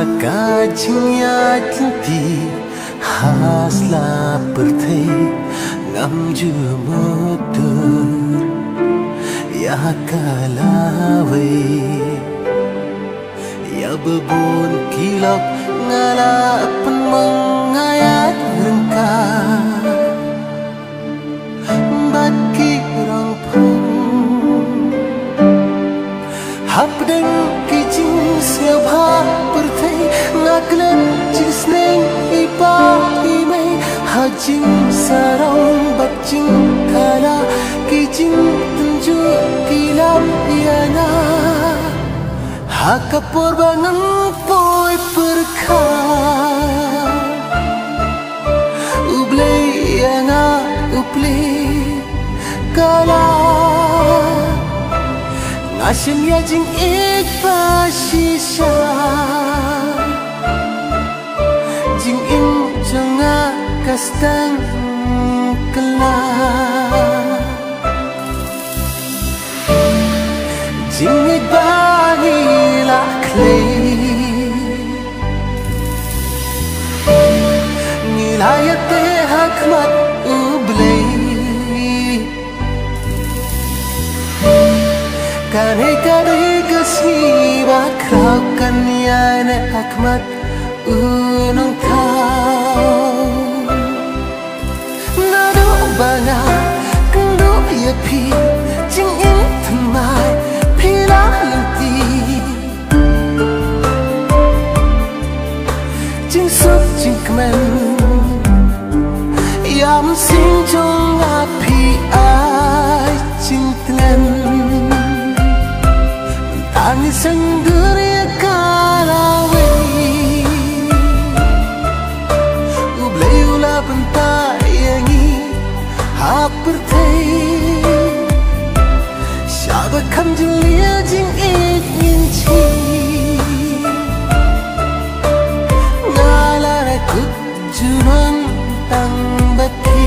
Hakajnya tinti hasla perthai ngamju motor ya kalawe ya bebun kilap ngala pen mengayat rengka baki rong pung hapdeng kijing siapa perthai ngaklan jisneng ipa imai hajing sarong bacing kala kijing tunjuk kilap iana hakapur bangang poi perka ublei iana ublei kala ngasem ya jing ikpa shisha jing in jonga kastang kala jing ikpa nila klei nilayate hakmat ublei kane gasmi bakrau kanyana hakmat unong kau nado banga kendo yapi jing in thamai pila linti jing suk jing kmen yam sing jong api ai jing tlen angin sendiri kalawe ublei ula bentai yangi hapertai siapa kam jelia jing ingin ci ngalar kut junang tang baki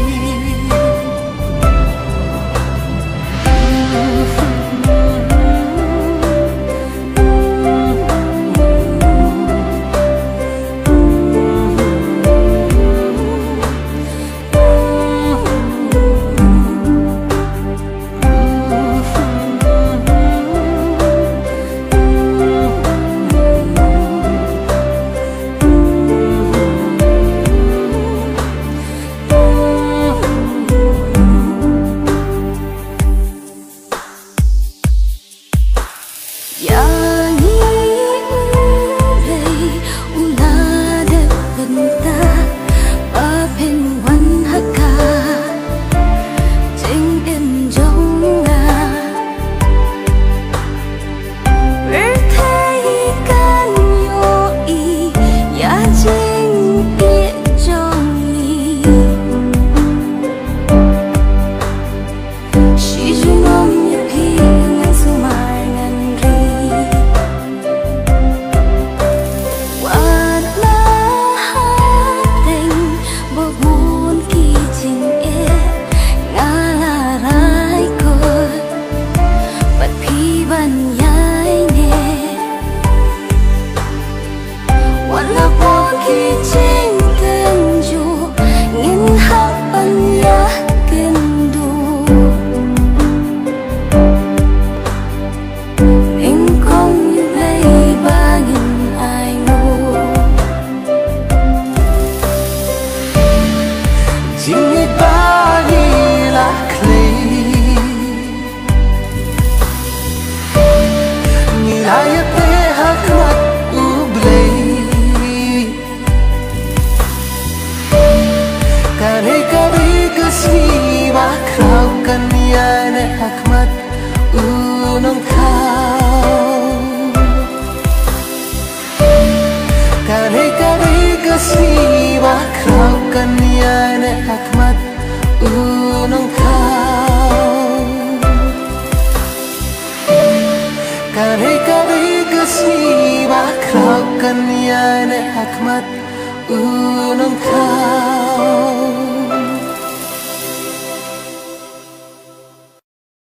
hakmat unong kau kane gasmi bakrau kanyana hakmat unong kau kane gasmi bakrau kanyana hakmat unong kau